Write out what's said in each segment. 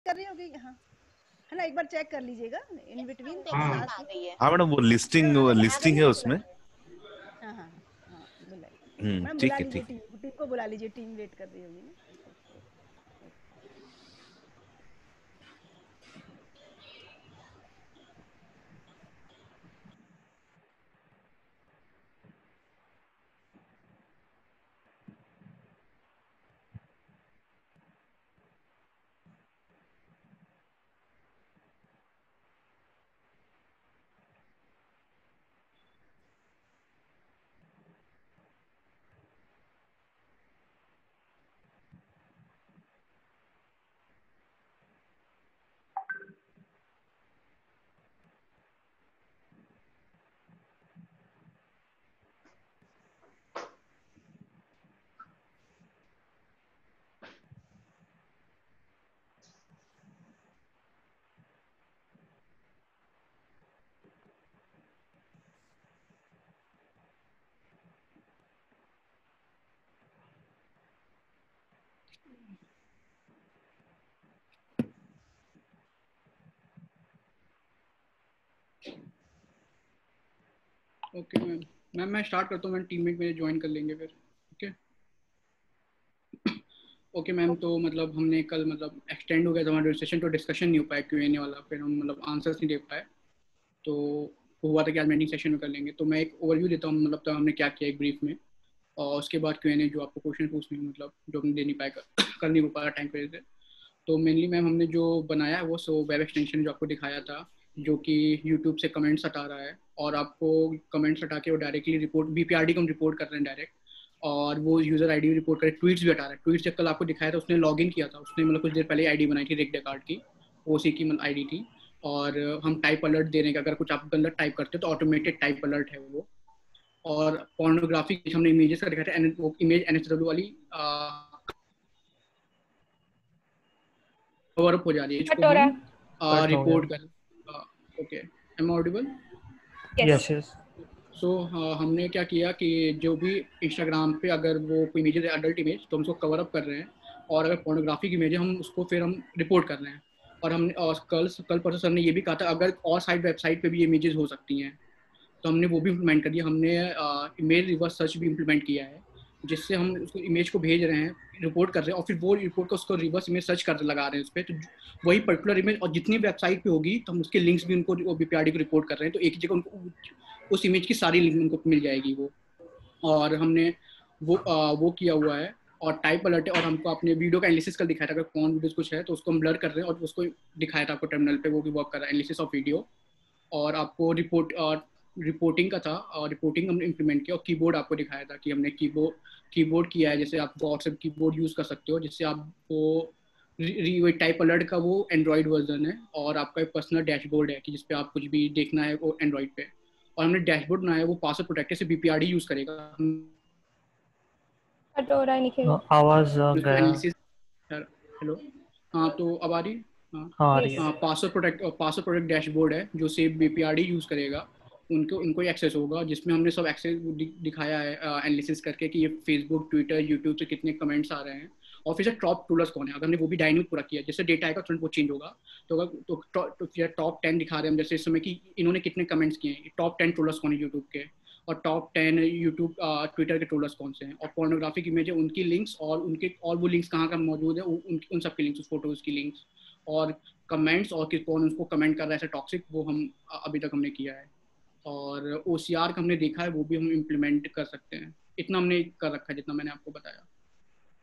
कर रही होगी। हाँ है ना, एक बार चेक कर लीजिएगा इन बिटवीन तो हाँ लास्ट में। हाँ मैडम, वो लिस्टिंग है उसमें। हाँ हाँ हाँ बुलाइए मैम, बुला ठीक है लीजिए ठीक है। टीम टीम को बुला लीजिए, टीम वेट कर रही होगी ना। ओके मैम मैं स्टार्ट करता हूँ। मैम टीममेट मेरे ज्वाइन कर लेंगे फिर। ओके ओके मैम, तो मतलब हमने कल मतलब एक्सटेंड हो गया था हमारा रजिस्ट्रेशन, तो डिस्कशन नहीं हो पाया Q&A वाला, फिर हम मतलब आंसर्स नहीं दे पाए। तो हुआ था कि आज मीटिंग सेशन में कर लेंगे। तो मैं एक ओवरव्यू देता हूँ, मतलब तो हमने क्या किया एक ब्रीफ में, और उसके बाद Q&A जो आपको क्वेश्चन पूछने मतलब जो हमने दे नहीं पाया कर नहीं हो पाया टाइम पे से। तो मेनली मैम हमने जो बनाया है वो वेब एक्सटेंशन जो आपको दिखाया था, जो कि यूट्यूब से कमेंट्स हटा रहा है, और आपको कमेंट्स हटा के वो डायरेक्टली रिपोर्ट BPRD को हम रिपोर्ट कर रहे हैं डायरेक्ट, और वो यूजर आईडी रिपोर्ट करे, ट्वीट्स भी हटा रहा है। ट्वीट्स जब कल आपको दिखाया था उसने लॉगिन किया था, उसने मतलब कुछ देर पहले आईडी बनाई थी रिक डेकार्ड की, ओसी की मतलब आईडी थी। और हम टाइप अलर्ट दे रहे हैं कि अगर कुछ आप गलत टाइप करते हो तो ऑटोमेटेड टाइप अलर्ट है वो। और पोर्नोग्राफी हमने इमेजेस का दिखाया था, वो इमेज NHW वाली कवर अप हो जा रही है, इसको हम रिपोर्ट कर। Okay, am audible? Yes yes. So हमने क्या किया कि जो भी इंस्टाग्राम पे अगर वो कोई इमेज है अडल्ट इमेज, तो हम उसको कवर अप कर रहे हैं, और अगर पोर्नोग्राफिक इमेज है हम उसको फिर हम रिपोर्ट कर रहे हैं। और हमने कल परसों सर ने ये भी कहा था अगर और साइड वेबसाइट पे भी इमेजेस हो सकती हैं, तो हमने वो भी इम्प्लीमेंट कर दिया। हमने इमेज रिवर्स सर्च भी इम्प्लीमेंट किया है, जिससे हम उसको इमेज को भेज रहे हैं, रिपोर्ट कर रहे हैं, और फिर वो रिपोर्ट को उसको रिवर्स इमेज सर्च कर लगा रहे हैं उस पर, तो वही पर्टिकुलर इमेज और जितनी वेबसाइट पे होगी तो हम उसके लिंक्स भी उनको BPRD को रिपोर्ट कर रहे हैं, तो एक ही जगह उनको उस इमेज की सारी लिंक उनको मिल जाएगी वो। और हमने वो किया हुआ है। और टाइप अलर्ट है, और हमको अपने वीडियो का एनालिसिस कल दिखाया था, अगर कौन वीडियोस कुछ है तो उसको हम ब्लर कर रहे हैं, और उसको दिखाया था आपको टर्मिनल पे, वो भी वर्क कर रहा है, एनालिसिस ऑफ वीडियो। और आपको रिपोर्टिंग का था, और रिपोर्टिंग हमने इम्प्लीमेंट किया, और कीबोर्ड आपको दिखाया था कि हमने कीबोर्ड किया है, जैसे आप व्हाट्सएप कीबोर्ड यूज़ कर सकते हो, जिससे आपको टाइप अलर्ट का वो एंड्रॉइड वर्जन है, और आपका एक पर्सनल डैशबोर्ड है कि जिसपे आप कुछ भी देखना है वो एंड्रॉइड पे। और हमने डैशबोर्ड बनाया है, वो पासवर्ड प्रोटेक्टर से BPRD यूज़ करेगा। आवाज गया। एनालिसिस। हेलो, हाँ तो अब आ रही? हाँ हाँ आ रही है। हाँ, पासवर्ड प्रोटेक्ट डैशबोर्ड है जो सिर्फ BPRD यूज़ करेगा, उनको ही एक्सेस होगा, जिसमें हमने सब एक्सेस दिखाया है एनालिसिस करके कि ये फेसबुक, ट्विटर, यूट्यूब से कितने कमेंट्स आ रहे हैं, और फिर से टॉप टूलर्स कौन है। अगर हमने वो भी डायनेमिक पूरा किया, जैसे डेटा आएगा तुरंत वो चेंज होगा, तो अगर तो टॉप 10 दिखा रहे हैं हम, जैसे इस समय कि इन्होंने कितने कमेंट्स किए हैं, टॉप 10 टूलर्स कौन है यूट्यूब के, और टॉप 10 यूट्यूब ट्विटर के ट्रोलर्स कौन से हैं, और पोर्नोग्राफिक इमेज है उनकी लिंक्स, और वो लिंक्स कहाँ कहाँ मौजूद है, उन सब की लिंक्स, फोटोज़ की लिंक्स, और कमेंट्स, और कौन उसको कमेंट कर रहा है ऐसा टॉक्सिक, वो हम अभी तक हमने किया है। और OCR का हमने देखा है, वो भी हम इम्प्लीमेंट कर सकते हैं। इतना हमने कर रखा है जितना मैंने आपको बताया।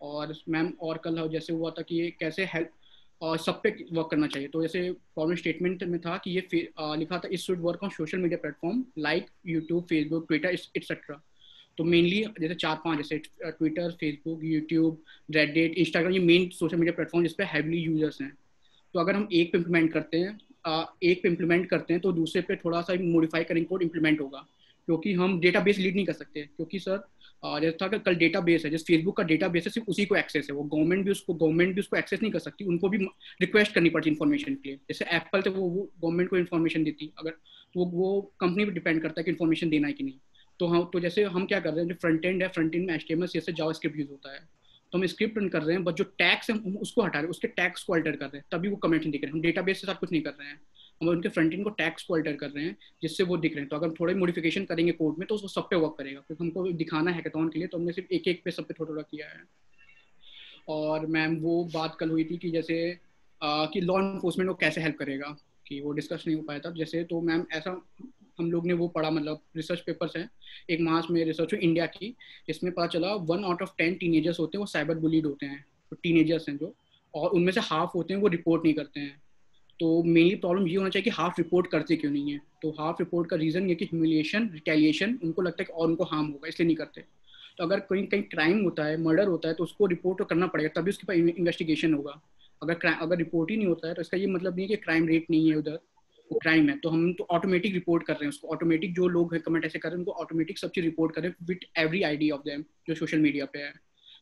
और मैम और कल जैसे हुआ था कि ये कैसे हेल्प और सब पे वर्क करना चाहिए, तो जैसे प्रॉब्लम स्टेटमेंट में था कि ये लिखा था, it should work on social media platform like YouTube, Facebook, Twitter etcetera. तो मेनली जैसे 4-5, जैसे Twitter, Facebook, YouTube, Reddit, Instagram, ये मेन सोशल मीडिया प्लेटफॉर्म जिस पे हैवली यूजर्स हैं। तो अगर हम एक पे इम्प्लीमेंट करते हैं तो दूसरे पे थोड़ा सा मॉडिफाई करेंगे, कोड इम्प्लीमेंट होगा, क्योंकि हम डेटाबेस लीड नहीं कर सकते, क्योंकि सर जैसा था कि कल डेटाबेस है, जैसे फेसबुक का डेटाबेस है, सिर्फ उसी को एक्सेस है, वो गवर्नमेंट भी उसको एक्सेस नहीं कर सकती, उनको भी रिक्वेस्ट करनी पड़ती इन्फॉर्मेशन के लिए। जैसे एप्पल तो वो गवर्नमेंट को इन्फॉर्मेशन देती, अगर तो वो कंपनी पर डिपेंड करता है कि इन्फॉर्मेशन देना है कि नहीं। तो जैसे हम क्या कर रहे हैं, जो फ्रंट एंड है, फ्रंट एंड में HTML, CSS, जावास्क्रिप्ट यूज होता है, तो हम स्क्रिप्ट रन कर रहे हैं, बट जो टैग्स हैं हम उसको हटा रहे हैं, उसके टैग्स को अल्टर कर रहे हैं, तभी वो कमेंट नहीं दिख रहे हैं। हम डेटाबेस के साथ कुछ नहीं कर रहे हैं, हम उनके फ्रंट एंड को टैग्स को अल्टर कर रहे हैं जिससे वो दिख रहे हैं। तो अगर हम थोड़ी मॉडिफिकेशन करेंगे कोड में तो उसको सब पे वर्क करेगा, क्योंकि हमको दिखाना है हैकाथॉन के लिए, तो हमने सिर्फ एक एक पे सब पे थोड़ा थोड़ा किया है। और मैम वो बात कल हुई थी कि जैसे कि लॉ इन्फोर्समेंट को कैसे हेल्प करेगा, कि वो डिस्कस नहीं हो पाया था जैसे। तो मैम ऐसा हम लोग ने वो पढ़ा, मतलब रिसर्च पेपर्स हैं, एक मास में रिसर्च हुई इंडिया की, जिसमें पता चला 1 आउट ऑफ 10 टीनेजर्स होते हैं वो साइबर बुलीड होते हैं। तो टीनेजर्स हैं जो, और उनमें से हाफ होते हैं वो रिपोर्ट नहीं करते हैं। तो मेनली प्रॉब्लम ये होना चाहिए कि हाफ रिपोर्ट करते क्यों नहीं है। तो हाफ रिपोर्ट का रीज़न ये कि ह्यूमिलिएशन, रिटेलिएशन, उनको लगता है कि और उनको हार्म होगा इसलिए नहीं करते। तो अगर कहीं कहीं क्राइम होता है, मर्डर होता है, तो उसको रिपोर्ट तो करना पड़ेगा, तभी उसके पास इन्वेस्टिगेशन होगा। अगर रिपोर्ट ही नहीं होता है तो इसका ये मतलब नहीं है कि क्राइम रेट नहीं है उधर, वो क्राइम है। तो हम तो ऑटोमेटिक रिपोर्ट कर रहे हैं उसको, ऑटोमेटिक जो लोग कमेंट ऐसे कर रहे हैं उनको ऑटोमेटिक सब चीज़ रिपोर्ट करें with every ID of them जो सोशल मीडिया पे है।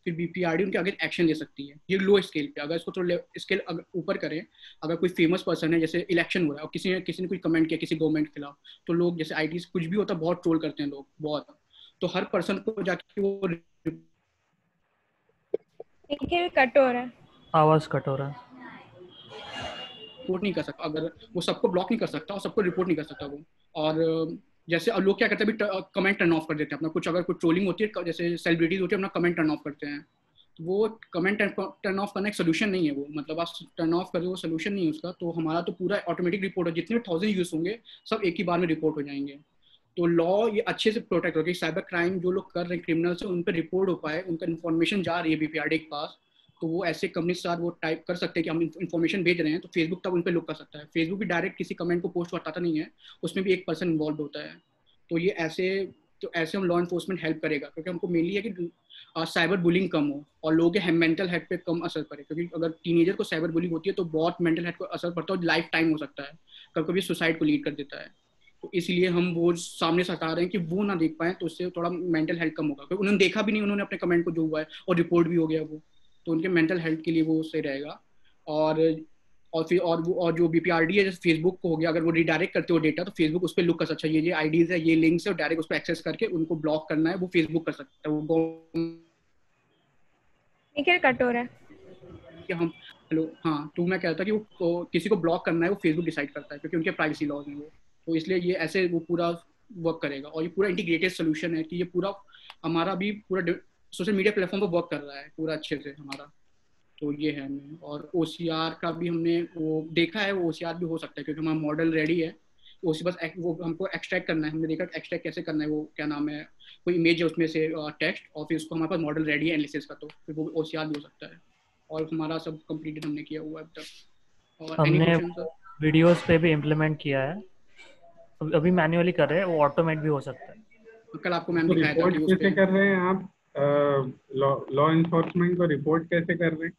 फिर बीपीआरडी उनके आगे एक्शन ले सकती है। ये लो स्केल पे, अगर इसको थोड़ा स्केल ऊपर करें, अगर कोई फेमस पर्सन है, जैसे इलेक्शन हो रहा है और किसी ने कुछ कमेंट किया किसी गवर्नमेंट के खिलाफ, तो लोग जैसे आईटी कुछ भी होता है बहुत ट्रोल करते हैं लोग बहुत। तो हर पर्सन को जाके वो कट हो रहा है, आवाज कट हो रहा है। रिपोर्ट नहीं कर सकता, अगर वो सबको ब्लॉक नहीं कर सकता और सबको रिपोर्ट नहीं कर सकता वो। और जैसे लोग क्या करते हैं, कमेंट टर्न ऑफ कर देते हैं अपना, कुछ अगर कुछ ट्रोलिंग होती है जैसे सेलिब्रिटीज होती है अपना कमेंट टर्न ऑफ करते हैं। तो वो कमेंट टर्न ऑफ करना एक सोल्यूशन नहीं है, वो मतलब आप टर्न ऑफ कर दो, वो सोल्यूशन नहीं है उसका। तो हमारा तो पूरा ऑटोमेटिक रिपोर्ट है, जितने 1000 यूज होंगे सब एक ही बार में रिपोर्ट हो जाएंगे। तो लॉ ये अच्छे से प्रोटेक्ट होगा कि साइबर क्राइम जो लोग कर रहे हैं क्रिमिनल्स, उन पर रिपोर्ट हो पाए, उनका इन्फॉर्मेशन जा रही है बीपीआरडी के पास, तो वो ऐसे कंपनी के साथ वो टाइप कर सकते हैं कि हम इन्फॉर्मेशन भेज रहे हैं, तो फेसबुक तक उन पर लुक कर सकता है। फेसबुक भी डायरेक्ट किसी कमेंट को पोस्ट हटाता नहीं है, उसमें भी एक पर्सन इन्वॉल्व होता है। तो ये ऐसे हम लॉ इन्फोर्समेंट हेल्प करेगा, क्योंकि हमको मेनली है कि साइबर बुलिंग कम हो और लोगों के मेंटल हेल्थ पे कम असर पड़े। क्योंकि अगर टीनेजर को साइबर बुलिंग होती है तो बहुत मेंटल हेल्थ को असर पड़ता है और लाइफ टाइम हो सकता है, कभी कभी सुसाइड को लीड कर देता है। तो इसलिए हम वो सामने से हटा रहे हैं कि वो ना देख पाए, तो उससे थोड़ा मेंटल हेल्थ कम होगा, क्योंकि उन्होंने देखा भी नहीं, उन्होंने अपने कमेंट को जो हुआ है और रिपोर्ट भी हो गया वो, तो उनके मेंटल हेल्थ के लिए वो सही रहेगा। और फिर और जो बीपीआरडी है जैसे फेसबुक को हो गया, अगर वो रिडायरेक्ट करते हो डेटा तो फेसबुक उस पर लुक कर सकता है, ये आईडीज है, ये लिंक्स है, और डायरेक्ट उस पर एक्सेस करके उनको ब्लॉक करना है वो फेसबुक कर सकता है। वो कट हो रहा है कि हम हेलो हाँ, तो मैं कहता कि वो किसी को ब्लॉक करना है वो फेसबुक डिसाइड करता है, क्योंकि उनके प्राइवेसी लॉज हैं वो। तो इसलिए ये ऐसे वो पूरा वर्क करेगा, और ये पूरा इंटीग्रेटेड सोल्यूशन है कि ये पूरा हमारा भी पूरा सोशल मीडिया प्लेटफॉर्म पर वर्क कर रहा है पूरा अच्छे से हमारा। तो ये है हमें, और OCR का भी हमने वो देखा है, वो OCR भी हो सकता है क्योंकि हमारा मॉडल रेडी है। OCR बस वो हमको एक्सट्रैक्ट करना है, हमने देखा एक्सट्रैक्ट कैसे करना है, वो क्या नाम है, कोई इमेज है उसमें से टेक्स्ट, और फिर उसको हमारे पास मॉडल रेडी है एनालिसिस का, तो फिर वो OCR भी हो सकता है। और हमारा सब कंप्लीटेड हमने किया हुआ है अब तक। और हमने वीडियोस पे भी इम्प्लीमेंट किया है, अभी मैन्युअली कर रहे हैं, वो ऑटोमेट भी हो सकता है। कल आपको मैम दिखाया था कि कैसे कर रहे हैं आप लॉ इन्फोर्समेंट को रिपोर्ट कैसे कर रहे हैं?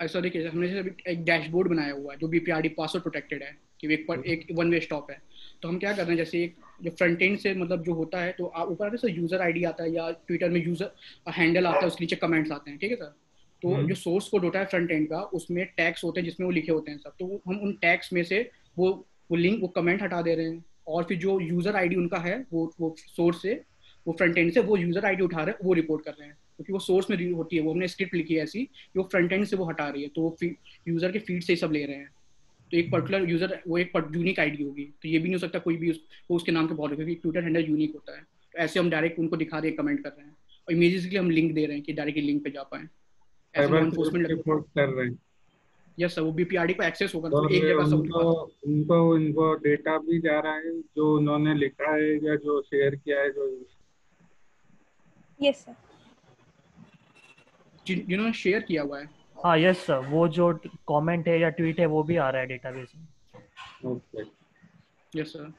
ऐसा देखिए, हमने एक डैशबोर्ड बनाया हुआ है जो बीपीआरडी पासवर्ड प्रोटेक्टेड है, कि एक वन वे स्टॉप है। तो हम क्या कर रहे हैं, जैसे एक जो फ्रंट एंड से मतलब जो होता है, तो आप ऊपर आते हैं यूजर आईडी आता है, या ट्विटर में यूजर हैंडल आता है, उसके नीचे कमेंट्स आते हैं, ठीक है सर। तो जो सोर्स कोड होता है फ्रंट एंड का, उसमें टैग्स होते हैं जिसमें वो लिखे होते हैं सब। तो हम उन टैग्स में से वो लिंक, वो कमेंट हटा दे रहे हैं, और फिर जो यूजर आईडी उनका है वो सोर्स से, वो फ्रंट एंड से वो यूजर आईडी उठा रहे हैं, वो रिपोर्ट कर रहे हैं, क्योंकि वो सोर्स में होती है, वो हमने स्क्रिप्ट लिखी है ऐसी कि वो फ्रंट एंड से वो हटा रही है, तो वो यूजर के फीड से ही सब ले रहे हैं। तो एक पर्टिकुलर यूजर, वो एक यूनिक आईडी होगी, तो ये भी नहीं हो सकता कोई भी वो उसके नाम के बहुत, क्योंकि ट्विटर हैंडल यूनिक होता है। तो ऐसे हम डायरेक्ट उनको दिखा रहे हैं, कमेंट कर रहे हैं, और इमेजेस के लिए हम लिंक दे रहे हैं कि डायरेक्ट लिंक पे जा पाए। ऐसे एनफोर्समेंट रिपोर्ट कर रहे हैं। यस सर, वो बीपीआरडी को एक्सेस होगा, तो तो एक जगह सब उनको डेटा भी जा रहा है जो उन्होंने लिखा है या जो शेयर किया है, जो यस सर जिन्होंने शेयर किया हुआ है। हाँ यस सर, वो जो कमेंट है या ट्वीट है वो भी आ रहा है डेटाबेस में। ओके यस सर,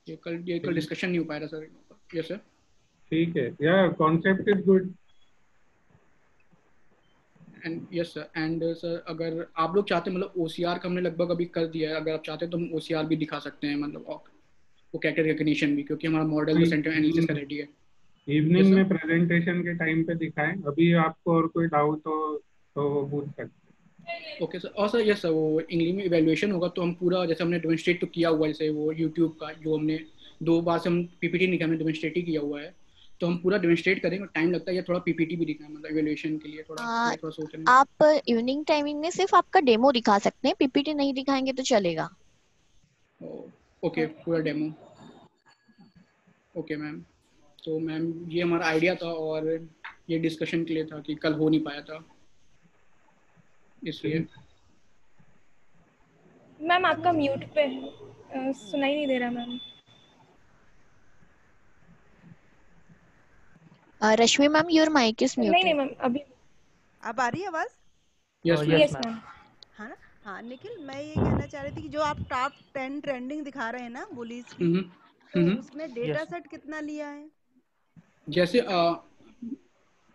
ये कल डिस्कशन नहीं हो पाया था सर। यस सर, ठीक है, या concept is good. And yes sir, and sir अगर आप लोग चाहते हैं, मतलब OCR का हमने लगभग अभी कर दिया है, अगर आप चाहते हैं तो हम OCR भी दिखा सकते हैं, मतलब वो कैरेक्टर रिकग्निशन भी, क्योंकि हमारा मॉडल जो सेंटर एनालिसिस का रेडी है। इवनिंग में प्रेजेंटेशन के टाइम पे दिखाएं। अभी आपको और कोई डाउट हो तो वो पूछ सकते हैं। ओके सर, और सर यस सर, वो इंग्लिश में इवैल्यूएशन होगा, तो हम पूरा जैसे हमने डेमोन्स्ट्रेट तो किया हुआ है, जैसे वो यूट्यूब का जो हमने 2 बार से हम PPT नहीं किया, हमने डेमोन्स्ट्रेट ही किया हुआ है। तो हम पूरा डेमोन्स्ट्रेट करेंगे, टाइम लगता है, या थोड़ा पीपीटी भी दिखाएं, मतलब इवैल्यूएशन के लिए थोड़ा थोड़ा सोचने में। आप इवनिंग टाइमिंग में सिर्फ आपका डेमो दिखा सकते हैं, पीपीटी नहीं दिखाएंगे तो चलेगा। ओके, पूरा डेमो। ओके मैम, तो मैम ये हमारा आइडिया था और ये डिस्कशन के लिए था कि कल हो नहीं पाया था, इसलिए। मैम आपका म्यूट पे सुनाई नहीं दे रहा ma'am. Rashmi ma'am, your mic is नहीं म्यूटेड। मैम अभी। अब आ रही है आवाज? Yes yes ma'am. मैम। हाँ ना? हाँ निखिल, मैं ये कहना चाह रही थी कि जो आप टॉप 10 ट्रेंडिंग दिखा रहे हैं ना बुलीज की, तो उसमें डेटा सेट कितना लिया है? जैसे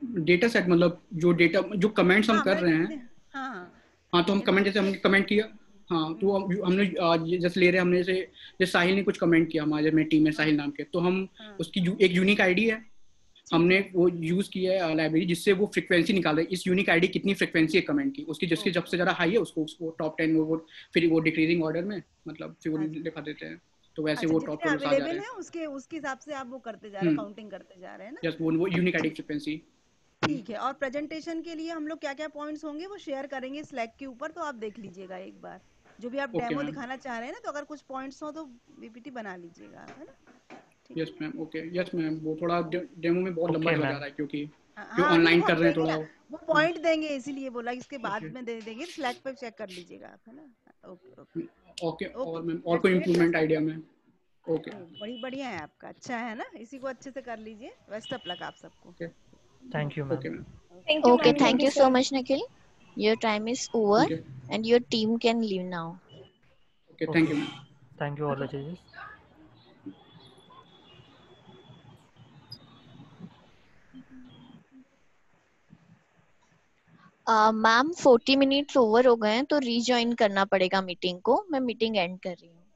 डेटा सेट मतलब जो कमेंट्स हम कर रहे हैं। हाँ, तो हम कमेंट, जैसे हमने कमेंट किया, हाँ, तो हमने जैसे ले रहे हैं, हमने जैसे साहिल ने कुछ कमेंट किया हमारे में टीम में, साहिल नाम के, तो हम उसकी एक यूनिक आईडी है, हमने वो यूज किया है लाइब्रेरी, जिससे वो फ्रीक्वेंसी निकाल रहे हैं, इस यूनिक आईडी कितनी फ्रीक्वेंसी है कमेंट की, उसकी जिसकी सबसे ज्यादा हाई है उसको टॉप 10 वो फिर वो डिक्रीजिंग ऑर्डर में मतलब फिर वो दिखा देते हैं, तो वैसे वो टॉप 10 आ जा रहे हैं। उसके हिसाब से आप वो करते जा रहे हैं, काउंटिंग करते जा रहे हैं ना। यस, वो यूनिक आईडी फ्रीक्वेंसी। ठीक है, और प्रेजेंटेशन के लिए हम लोग क्या क्या पॉइंट्स होंगे वो शेयर करेंगे स्लैक के ऊपर, तो आप देख लीजिएगा एक बार, जो भी आप डेमो दिखाना चाह रहे हैं ना, तो अगर कुछ पॉइंट्स हो तो पीपीटी बना लीजिएगा, है ना। Yes ma'am, okay, yes ma'am, वो थोड़ा डेमो में बहुत लंबा हो जा रहा है क्योंकि जो हाँ, ऑनलाइन कर रहे हैं थोड़ा वो पॉइंट देंगे, इसीलिए बोला इसके बाद में दे देंगे, स्लैक पे चेक कर लीजिएगा आप, है ना। ओके और मैम और कोई इम्प्रूवमेंट आइडिया में? ओके, बड़ी बढ़िया है आपका, अच्छा है ना, इसी को अच्छे से कर लीजिए। बेस्ट ऑफ लक आप सबको। Thank you ma'am. Okay ma'am. Okay, thank you so much, Nikhil. Your time is over, and your team can leave now. Okay, thank you. Thank you all the judges. Ma'am 40 minutes over हो गए हैं, तो rejoin करना पड़ेगा meeting को। मैं meeting and कर रही हूँ।